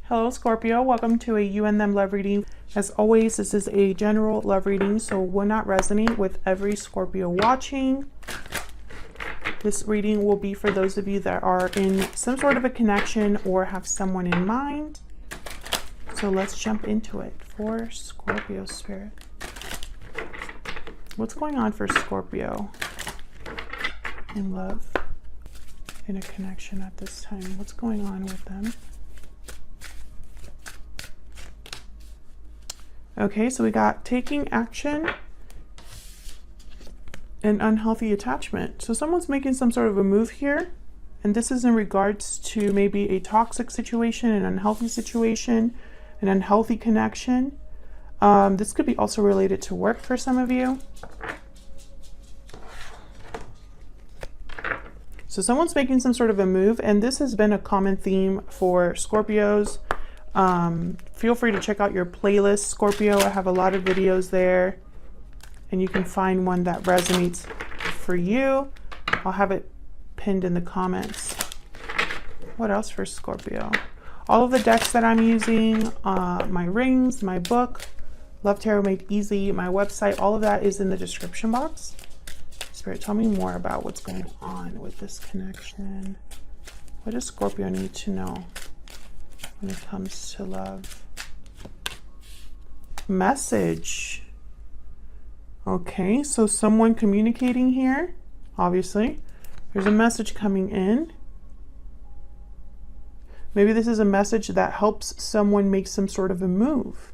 Hello Scorpio, welcome to a you and them love reading. As always, this is a general love reading, so will not resonate with every Scorpio watching. This reading will be for those of you that are in some sort of a connection or have someone in mind. So let's jump into it for Scorpio spirit. What's going on for Scorpio in love, in a connection at this time? What's going on with them? Okay, so we got taking action and unhealthy attachment. So someone's making some sort of a move here, and this is in regards to maybe a toxic situation, an unhealthy situation, an unhealthy connection. This could be also related to work for some of you. So someone's making some sort of a move, and this has been a common theme for Scorpios. Feel free to check out your playlist, Scorpio. I have a lot of videos there, and you can find one that resonates for you. I'll have it pinned in the comments. What else for Scorpio? All of the decks that I'm using, my rings, my book, Love Tarot Made Easy, my website, all of that is in the description box. Spirit, tell me more about what's going on with this connection. What does Scorpio need to know when it comes to love? Message. Okay, so someone communicating here, obviously. There's a message coming in. Maybe this is a message that helps someone make some sort of a move.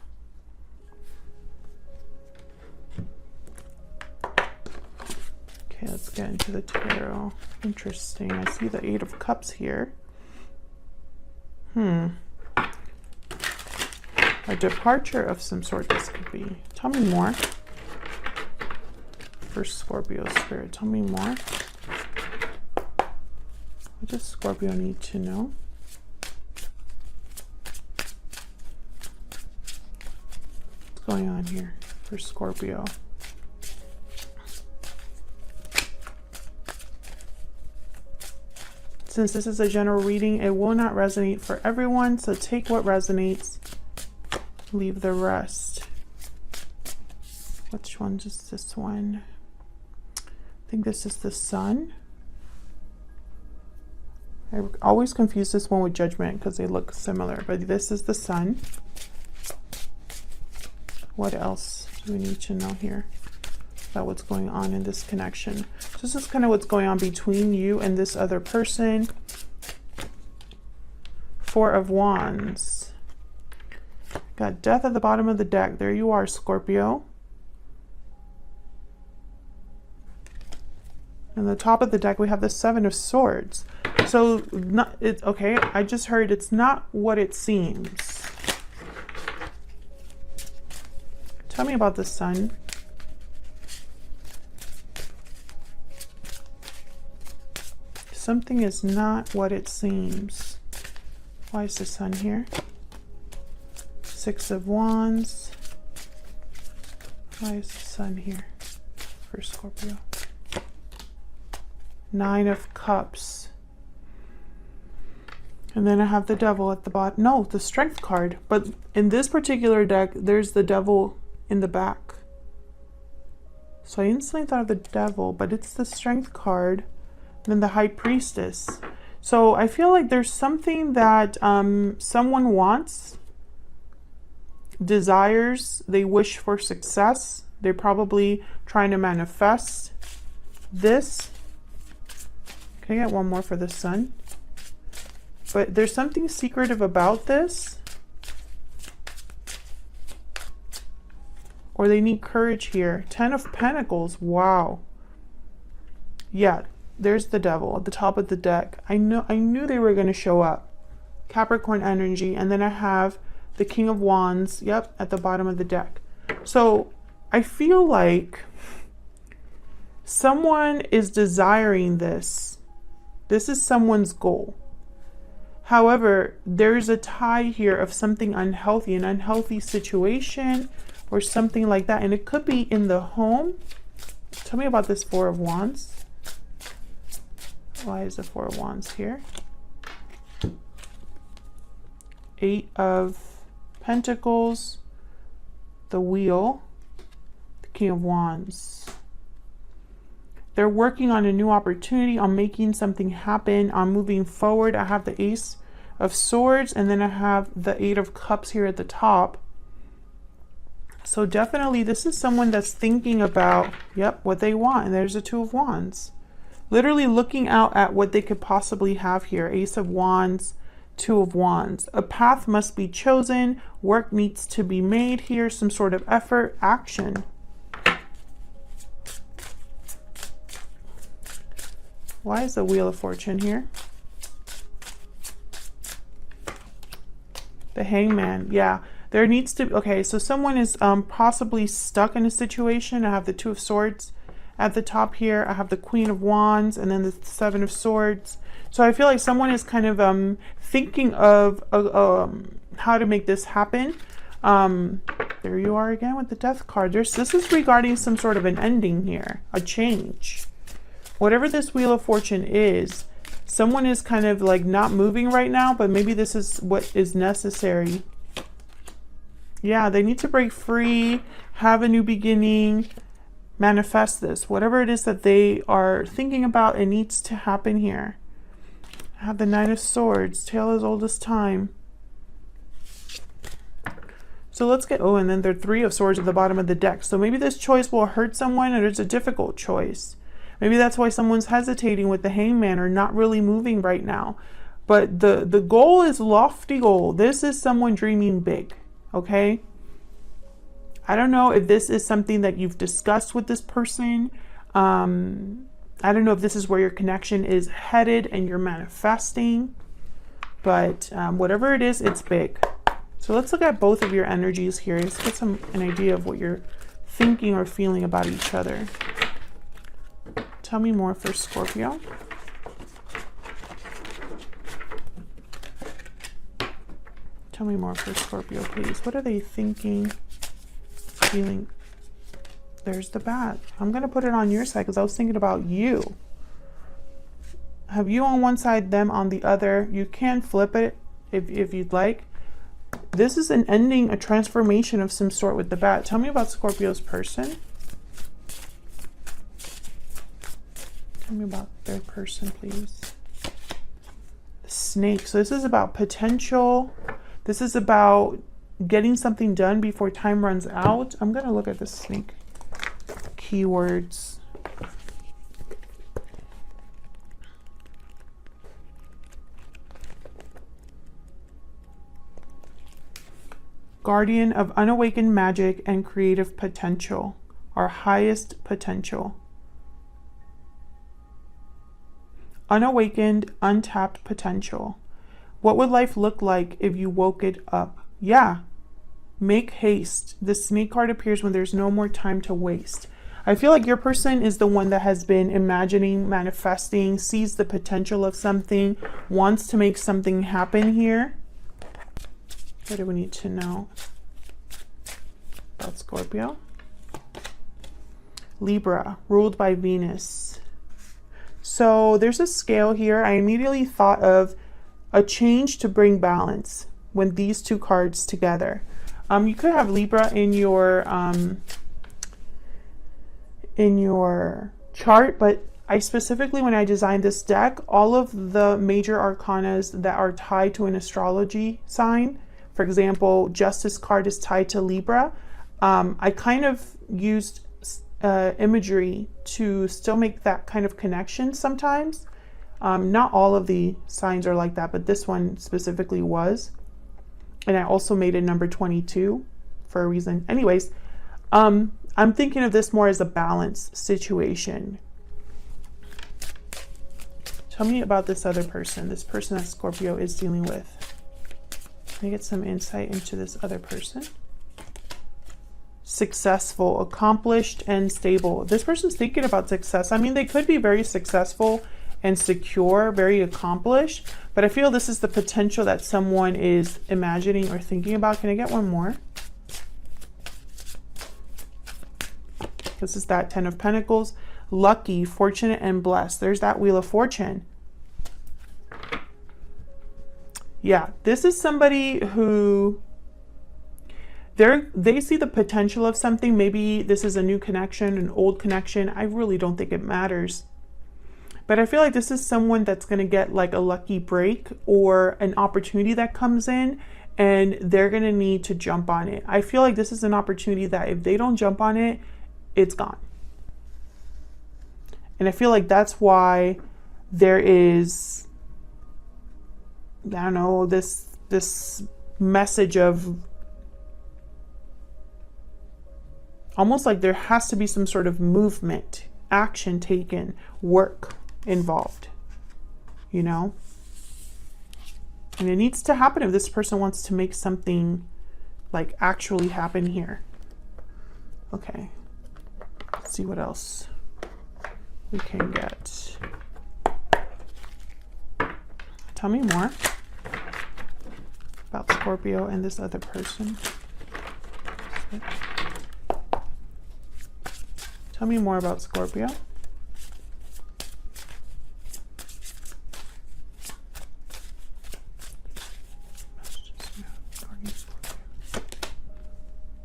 Okay, let's get into the tarot. Interesting. I see the Eight of Cups here. A departure of some sort this could be. Tell me more. For Scorpio spirit, tell me more. What does Scorpio need to know? What's going on here for Scorpio? Since this is a general reading, it will not resonate for everyone, so take what resonates, leave the rest. Which one is this one? I think this is the Sun. I always confuse this one with Judgment because they look similar, but this is the Sun. What else do we need to know here about what's going on in this connection? So this is kind of what's going on between you and this other person. Four of Wands. Got Death at the bottom of the deck. There you are, Scorpio. And the top of the deck, we have the Seven of Swords. So, okay, I just heard it's not what it seems. Tell me about the Sun. Something is not what it seems. Why is the Sun here? Six of Wands. Why is the Sun here for Scorpio? Nine of Cups. And then I have the Devil at the bottom. No, the Strength card. But in this particular deck, there's the Devil in the back. So I instantly thought of the Devil, but it's the Strength card. And then the High Priestess. So I feel like there's something that someone wants, desires, they wish for success. They're probably trying to manifest this. Can I get one more for the Sun? But there's something secretive about this. Or they need courage here. Ten of Pentacles. Wow. Yeah, there's the Devil at the top of the deck. I knew they were going to show up. Capricorn energy. And then I have the King of Wands. Yep, at the bottom of the deck. So I feel like someone is desiring this. This is someone's goal. However, there's a tie here of something unhealthy, an unhealthy situation or something like that. And it could be in the home. Tell me about this Four of Wands. Why is the Four of Wands here? Eight of Pentacles, the Wheel, the King of Wands. They're working on a new opportunity, on making something happen, on moving forward. I have the Ace of Swords, and then I have the Eight of Cups here at the top. So definitely this is someone that's thinking about, yep, what they want. And there's the Two of Wands. Literally looking out at what they could possibly have here. Ace of Wands, Two of Wands. A path must be chosen. Work needs to be made here. Some sort of effort, action. Why is the Wheel of Fortune here? The Hangman. Yeah, there needs to be, okay, so someone is possibly stuck in a situation. I have the Two of Swords at the top here. I have the Queen of Wands and then the Seven of Swords. So I feel like someone is kind of thinking of how to make this happen. There you are again with the Death card. This is regarding some sort of an ending here, a change. Whatever this Wheel of Fortune is, someone is kind of like not moving right now, but maybe this is what is necessary. Yeah, they need to break free, have a new beginning, manifest this. Whatever it is that they are thinking about, it needs to happen here. I have the Nine of Swords, tale as old as time. So let's get, oh, and then there are Three of Swords at the bottom of the deck. So maybe this choice will hurt someone, or it's a difficult choice. Maybe that's why someone's hesitating with the Hangman or not really moving right now. But the goal is lofty goal. This is someone dreaming big, okay? I don't know if this is something that you've discussed with this person. I don't know if this is where your connection is headed and you're manifesting. But whatever it is, it's big. So let's look at both of your energies here. Let's get an idea of what you're thinking or feeling about each other. Tell me more for Scorpio. Tell me more for Scorpio, please. What are they thinking, feeling? There's the Bat. I'm going to put it on your side because I was thinking about you. Have you on one side, them on the other. You can flip it if you'd like. This is an ending, a transformation of some sort with the Bat. Tell me about Scorpio's person. Tell me about their person, please. The Snake. So this is about potential. This is about getting something done before time runs out. I'm going to look at the Snake keywords. Guardian of unawakened magic and creative potential. Our highest potential. Unawakened, untapped potential. What would life look like if you woke it up? Yeah. Make haste. The Snake card appears when there's no more time to waste. I feel like your person is the one that has been imagining, manifesting, sees the potential of something, wants to make something happen here. What do we need to know about Scorpio? Libra, ruled by Venus. So there's a scale here. I immediately thought of a change to bring balance when these two cards together. You could have Libra in your chart, but I specifically, when I designed this deck, all of the major arcanas that are tied to an astrology sign, for example, Justice card is tied to Libra. I kind of used imagery to still make that kind of connection sometimes. Not all of the signs are like that, but this one specifically was. And I also made it number 22 for a reason. Anyways, I'm thinking of this more as a balance situation. Tell me about this other person, this person that Scorpio is dealing with. Can I get some insight into this other person? Successful, accomplished, and stable. This person's thinking about success. I mean, they could be very successful and secure, very accomplished, but I feel this is the potential that someone is imagining or thinking about. Can I get one more? This is that Ten of Pentacles. Lucky, fortunate, and blessed. There's that Wheel of Fortune. Yeah, this is somebody who they see the potential of something. Maybe this is a new connection, an old connection. I really don't think it matters. But I feel like this is someone that's going to get like a lucky break or an opportunity that comes in, and they're going to need to jump on it. I feel like this is an opportunity that if they don't jump on it, it's gone. And I feel like that's why there is, I don't know, this message of almost like there has to be some sort of movement, action taken, work involved, you know? And it needs to happen if this person wants to make something like actually happen here. Okay, let's see what else we can get. Tell me more about Scorpio and this other person. Tell me more about Scorpio.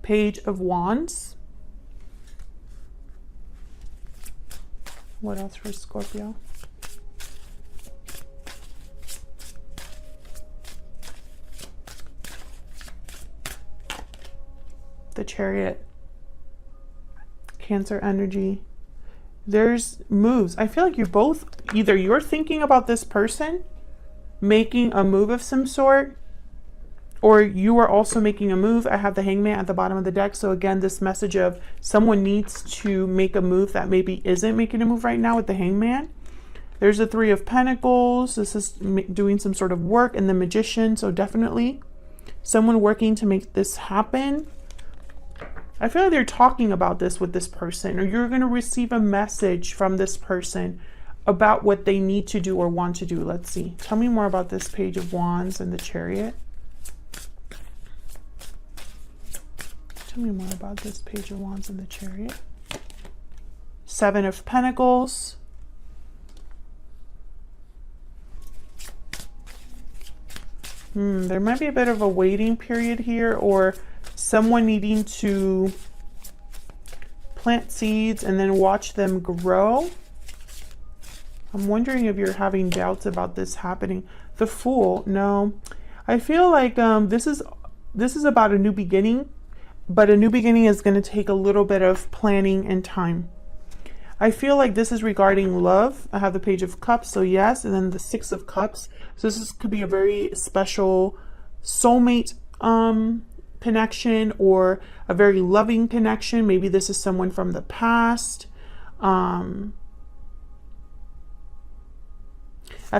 Page of Wands. What else for Scorpio? The Chariot. Cancer energy. There's moves. I feel like you both, either you're thinking about this person making a move of some sort, or you are also making a move. I have the Hangman at the bottom of the deck. So again, this message of someone needs to make a move that maybe isn't making a move right now with the Hangman. There's the Three of Pentacles. This is doing some sort of work, and the Magician. So definitely someone working to make this happen. I feel like they're talking about this with this person, or you're going to receive a message from this person about what they need to do or want to do. Let's see. Tell me more about this Page of Wands and the Chariot. Tell me more about this Page of Wands and the Chariot. Seven of Pentacles. There might be a bit of a waiting period here, or someone needing to plant seeds and then watch them grow. I'm wondering if you're having doubts about this happening. The Fool, no. I feel like this is about a new beginning, but a new beginning is going to take a little bit of planning and time. I feel like this is regarding love. I have the Page of Cups, so yes, and then the Six of Cups. So this could be a very special soulmate connection, or a very loving connection. Maybe this is someone from the past. I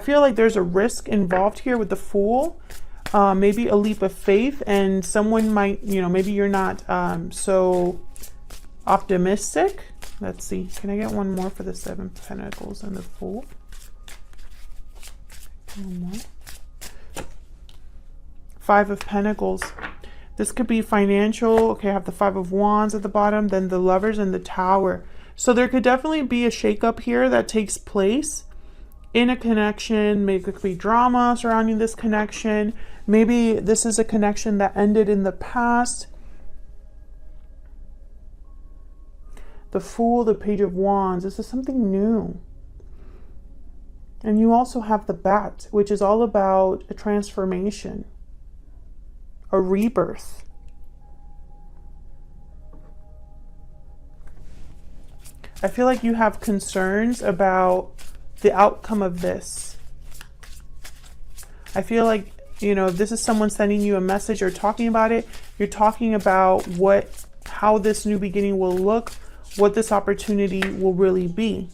feel like there's a risk involved here with the Fool. Maybe a leap of faith, and someone might, you know, maybe you're not so optimistic. Let's see. Can I get one more for the Seven of Pentacles and the Fool? One more. Five of Pentacles. This could be financial. Okay, I have the Five of Wands at the bottom, then the Lovers and the Tower. So there could definitely be a shakeup here that takes place in a connection. Maybe it could be drama surrounding this connection. Maybe this is a connection that ended in the past. The Fool, the Page of Wands. This is something new. And you also have the Bat, which is all about a transformation, a rebirth. I feel like you have concerns about the outcome of this. I feel like, you know, if this is someone sending you a message or talking about it, you're talking about how this new beginning will look, what this opportunity will really be.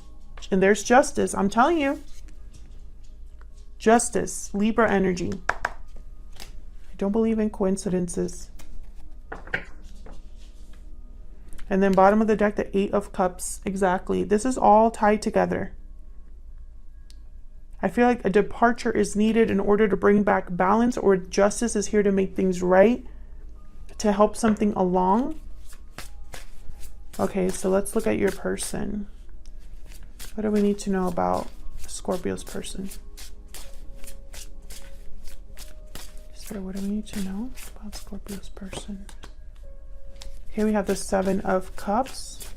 And there's justice. I'm telling you. Justice. Libra energy. I don't believe in coincidences. And then bottom of the deck, the Eight of Cups. Exactly. This is all tied together. I feel like a departure is needed in order to bring back balance, or justice is here to make things right, to help something along. Okay, so let's look at your person. What do we need to know about Scorpio's person? So what do we need to know about Scorpio's person? Okay, we have the Seven of Cups.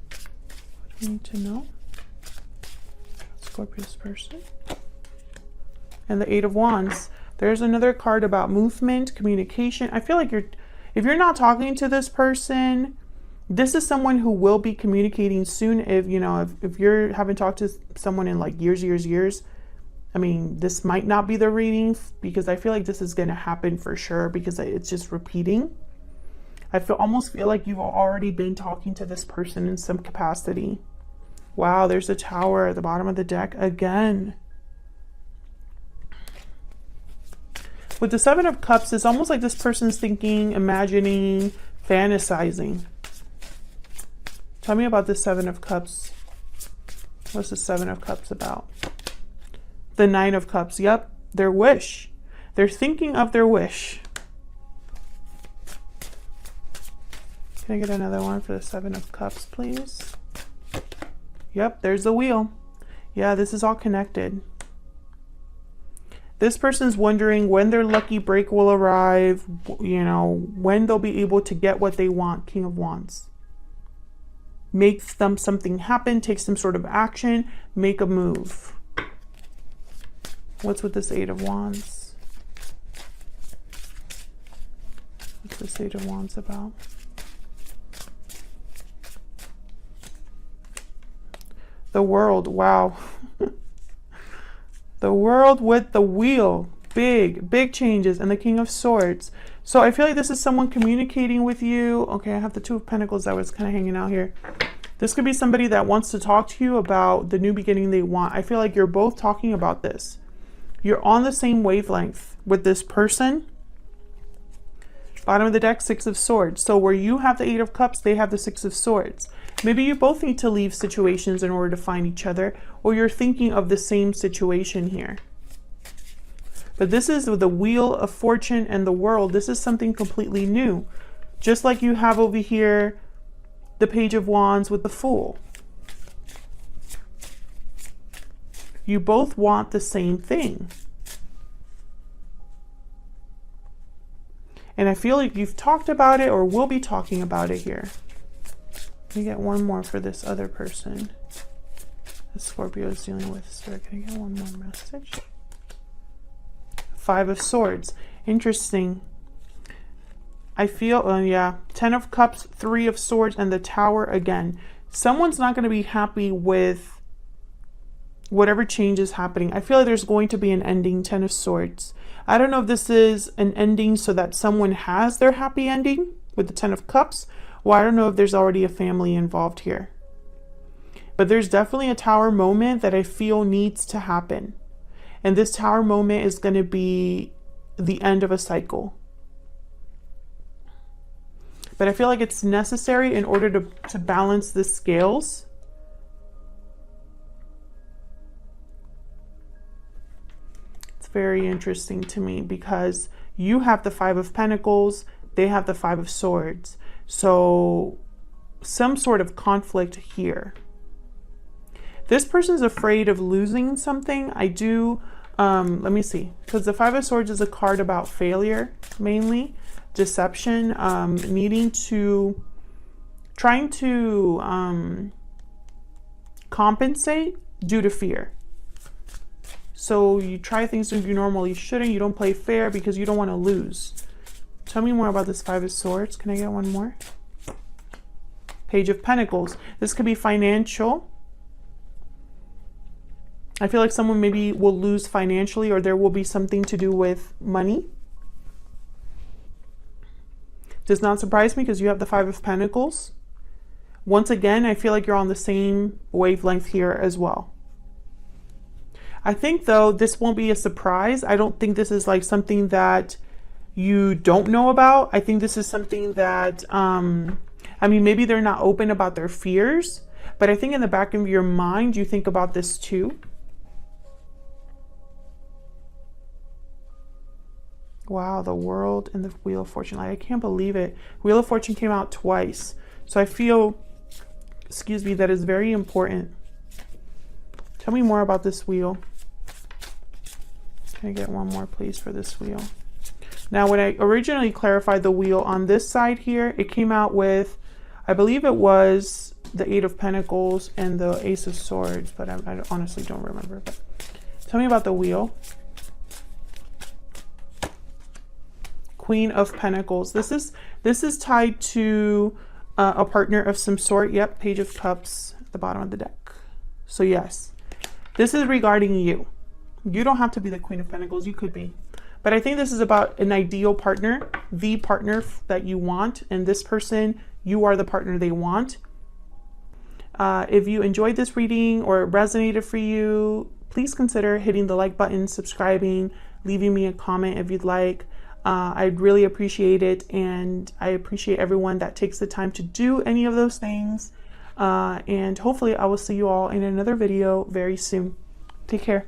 What do we need to know about Scorpio's person? And the Eight of Wands. There's another card about movement, communication. I feel like if you're not talking to this person, this is someone who will be communicating soon. If you know, if you haven't talked to someone in like years, I mean, this might not be the reading, because I feel like this is going to happen for sure, because it's just repeating. I almost feel like you've already been talking to this person in some capacity. Wow, there's a Tower at the bottom of the deck again. With the Seven of Cups, it's almost like this person's thinking, imagining, fantasizing. Tell me about the Seven of Cups. What's the Seven of Cups about? The Nine of Cups. Yep, their wish. They're thinking of their wish. Can I get another one for the Seven of Cups, please? Yep, there's the Wheel. Yeah, this is all connected. This person's wondering when their lucky break will arrive, you know, when they'll be able to get what they want. King of Wands. Make them something happen, take some sort of action, make a move. What's with this Eight of Wands? What's this Eight of Wands about? The World. Wow. The World with the Wheel. Big changes. And the King of Swords. So I feel like this is someone communicating with you. Okay, I have the Two of Pentacles that was kind of hanging out here. This could be somebody that wants to talk to you about the new beginning they want. I feel like you're both talking about this. You're on the same wavelength with this person. Bottom of the deck, Six of Swords. So where you have the Eight of Cups, they have the Six of Swords. Maybe you both need to leave situations in order to find each other, or you're thinking of the same situation here. But this is the Wheel of Fortune and the World. This is something completely new. Just like you have over here, the Page of Wands with the Fool. You both want the same thing. And I feel like you've talked about it or will be talking about it here. Let me get one more for this other person that Scorpio is dealing with. So can I get one more message? Five of Swords. Interesting. I feel, yeah, Ten of Cups, Three of Swords, and the Tower again. Someone's not going to be happy with whatever change is happening. I feel like there's going to be an ending. Ten of Swords. I don't know if this is an ending so that someone has their happy ending with the Ten of Cups. Well, I don't know if there's already a family involved here. But there's definitely a Tower moment that I feel needs to happen. And this Tower moment is going to be the end of a cycle. But I feel like it's necessary in order to balance the scales. It's very interesting to me because you have the Five of Pentacles, they have the Five of Swords. So some sort of conflict here. This person's afraid of losing something. I do, let me see. Because the Five of Swords is a card about failure, mainly. Deception, trying to compensate due to fear. So you try things that you normally shouldn't. You don't play fair because you don't want to lose. Tell me more about this Five of Swords. Can I get one more? Page of Pentacles. This could be financial. I feel like someone maybe will lose financially, or there will be something to do with money. Does not surprise me because you have the Five of Pentacles. Once again, I feel like you're on the same wavelength here as well. I think though, this won't be a surprise. I don't think this is like something that you don't know about. I think this is something that, I mean, maybe they're not open about their fears, but I think in the back of your mind, you think about this too. Wow, the World and the Wheel of Fortune. Like, I can't believe it. Wheel of Fortune came out twice. So I feel, excuse me, that is very important. Tell me more about this wheel. Can I get one more, please, for this wheel? Now, when I originally clarified the wheel on this side here, it came out with, I believe it was the Eight of Pentacles and the Ace of Swords, but I honestly don't remember. But tell me about the wheel. Queen of Pentacles. This is tied to a partner of some sort. Yep, Page of Cups at the bottom of the deck. So yes, this is regarding you. You don't have to be the Queen of Pentacles. You could be. But I think this is about an ideal partner, the partner that you want. And this person, you are the partner they want. If you enjoyed this reading or it resonated for you, please consider hitting the like button, subscribing, leaving me a comment if you'd like. I'd really appreciate it. And I appreciate everyone that takes the time to do any of those things. And hopefully I will see you all in another video very soon. Take care.